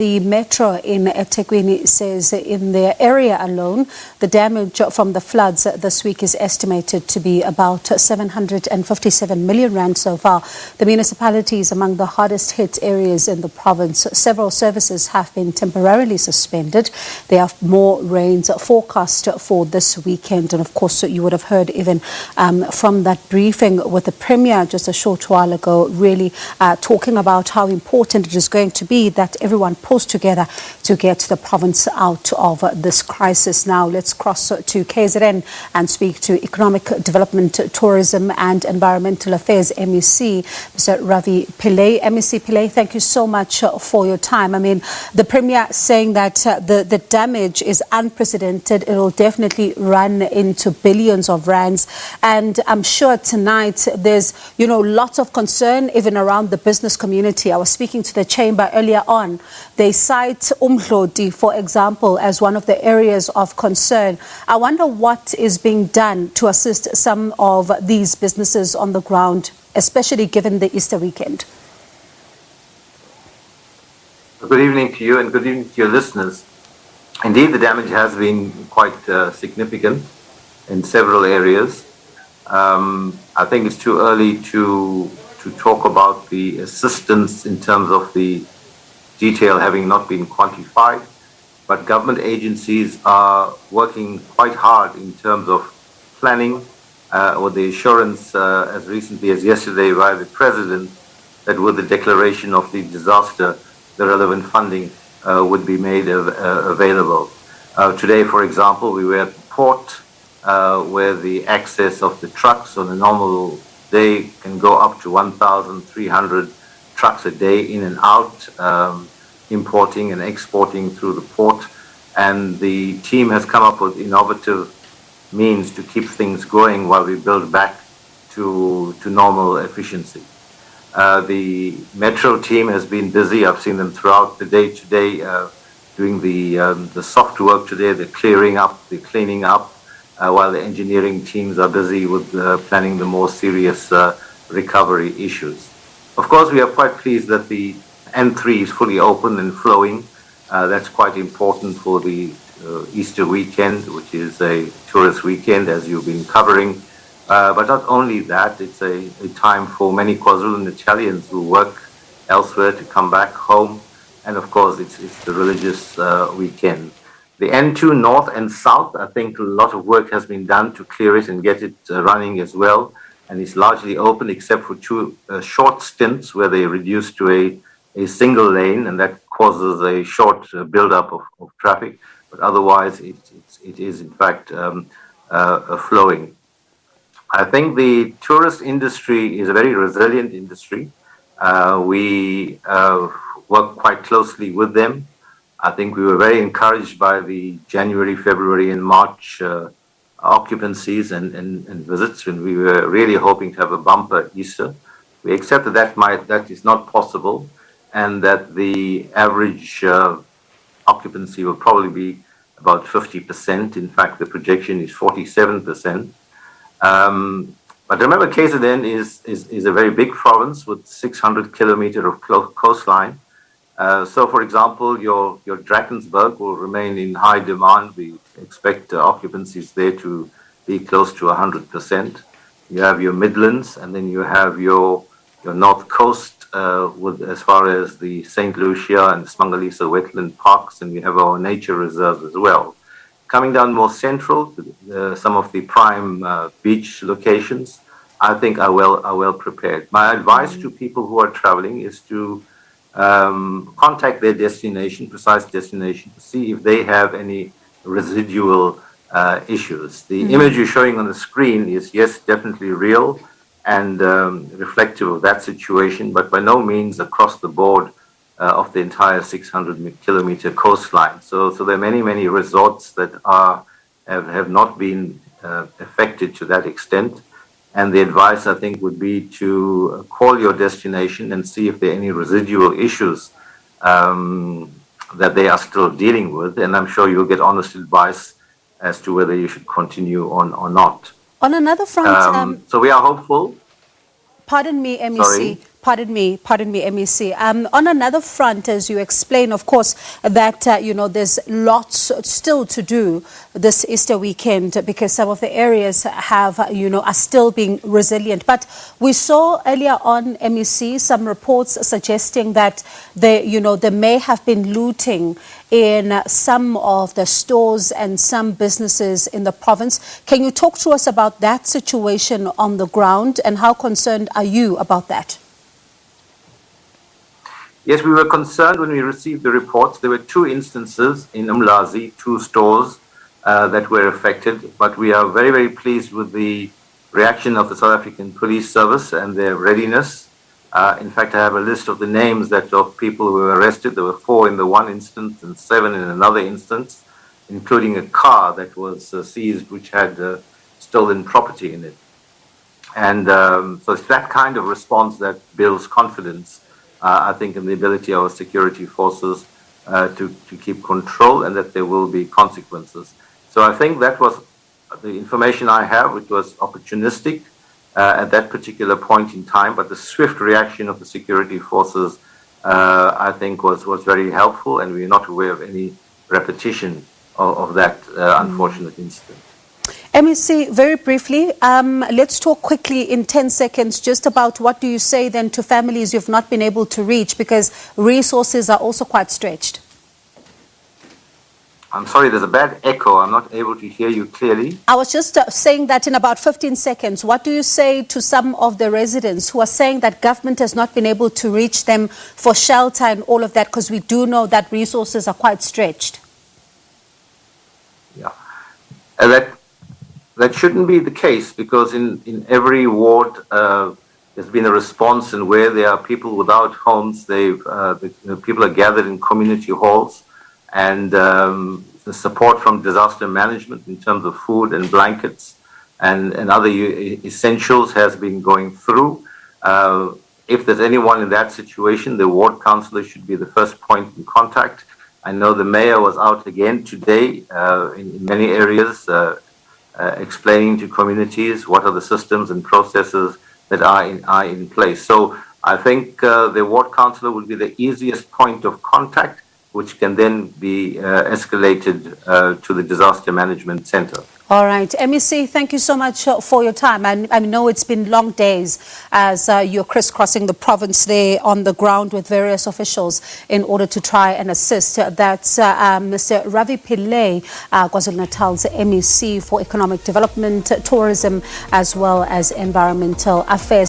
The metro in eThekwini says in their area alone, the damage from the floods this week is estimated to be about 757 million rand so far. The municipality is among the hardest hit areas in the province. Several services have been temporarily suspended. There are more rains forecast for this weekend. And of course, you would have heard even from that briefing with the Premier just a short while ago, really talking about how important it is going to be that everyone pulls together to get the province out of this crisis. Now let's cross to KZN and speak to Economic Development, Tourism and Environmental Affairs MEC, Mr. Ravi Pillay. MEC Pillay, thank you so much for your time. I mean, the Premier saying that the damage is unprecedented. It will definitely run into billions of rands. And I'm sure tonight there's, lots of concern even around the business community. I was speaking to the chamber earlier on. They cite Umdloti, for example, as one of the areas of concern. I wonder what is being done to assist some of these businesses on the ground, especially given the Easter weekend. Good evening to you and good evening to your listeners. Indeed, the damage has been quite significant in several areas. I think it's too early to talk about the assistance in terms of the detail having not been quantified, but government agencies are working quite hard in terms of planning with the assurance as recently as yesterday by the President that with the declaration of the disaster, the relevant funding would be made available. Today, for example, we were at the port where the access of the trucks on a normal day can go up to 1,300 trucks a day in and out, importing and exporting through the port. And the team has come up with innovative means to keep things going while we build back to normal efficiency. The metro team has been busy. I've seen them throughout the day today doing the soft work today, the clearing up, the cleaning up, while the engineering teams are busy with planning the more serious recovery issues. Of course, we are quite pleased that the N3 is fully open and flowing. That's quite important for the Easter weekend, which is a tourist weekend, as you've been covering. But not only that, it's a time for many KwaZulu-Natalians who work elsewhere to come back home. And of course, it's the religious weekend. The N2 north and south, I think a lot of work has been done to clear it and get it running as well. And it's largely open except for two short stints where they reduce to a single lane, and that causes a short build-up of traffic. But otherwise, it is in fact flowing. I think the tourist industry is a very resilient industry. We work quite closely with them. I think we were very encouraged by the January, February, and March occupancies and visits, when we were really hoping to have a bumper Easter. We accept that is not possible, and that the average occupancy will probably be about 50%. In fact, the projection is 47%. But remember, KZN is a very big province with 600 kilometers of coastline. So, for example, your Drakensberg will remain in high demand. We expect occupancies there to be close to 100%. You have your Midlands, and then you have your North Coast with as far as the St. Lucia and Smangalisa wetland parks, and we have our nature reserves as well. Coming down more central, some of the prime beach locations, I think are well prepared. My advice to people who are traveling is to contact their destination, precise destination, to see if they have any residual issues. The image you're showing on the screen is, yes, definitely real and reflective of that situation, but by no means across the board of the entire 600-kilometer coastline. So there are many resorts that have not been affected to that extent. And the advice, I think, would be to call your destination and see if there are any residual issues that they are still dealing with. And I'm sure you'll get honest advice as to whether you should continue on or not. On another front... so we are hopeful. Pardon me, MEC. Sorry? Pardon me, MEC. On another front, as you explain, of course, that, there's lots still to do this Easter weekend because some of the areas have, are still being resilient. But we saw earlier on, MEC, some reports suggesting that there may have been looting in some of the stores and some businesses in the province. Can you talk to us about that situation on the ground and how concerned are you about that? Yes, we were concerned when we received the reports. There were 2 instances in Umlazi, 2 stores that were affected, but we are very, very pleased with the reaction of the South African Police Service and their readiness. In fact, I have a list of the names of people who were arrested. There were 4 in the one instance and 7 in another instance, including a car that was seized which had stolen property in it. And so it's that kind of response that builds confidence, I think, in the ability of our security forces to keep control and that there will be consequences. So I think that was the information I have, which was opportunistic at that particular point in time, but the swift reaction of the security forces, I think, was very helpful, and we're not aware of any repetition of that unfortunate incident. MEC, very briefly, let's talk quickly in 10 seconds just about what do you say then to families you've not been able to reach because resources are also quite stretched. I'm sorry, there's a bad echo. I'm not able to hear you clearly. I was just saying that in about 15 seconds. What do you say to some of the residents who are saying that government has not been able to reach them for shelter and all of that because we do know that resources are quite stretched? Yeah. That shouldn't be the case because in every ward there's been a response, and where there are people without homes, people are gathered in community halls, and the support from disaster management in terms of food and blankets and other essentials has been going through. If there's anyone in that situation, the ward councillor should be the first point in contact. I know the mayor was out again today in many areas explaining to communities what are the systems and processes that are in place. So I think the ward councillor will be the easiest point of contact, which can then be escalated to the disaster management center. All right. MEC, thank you so much for your time. I know it's been long days as you're crisscrossing the province there on the ground with various officials in order to try and assist. That's Mr. Ravi Pillay, KwaZulu-Natal's MEC for Economic Development, Tourism, as well as Environmental Affairs.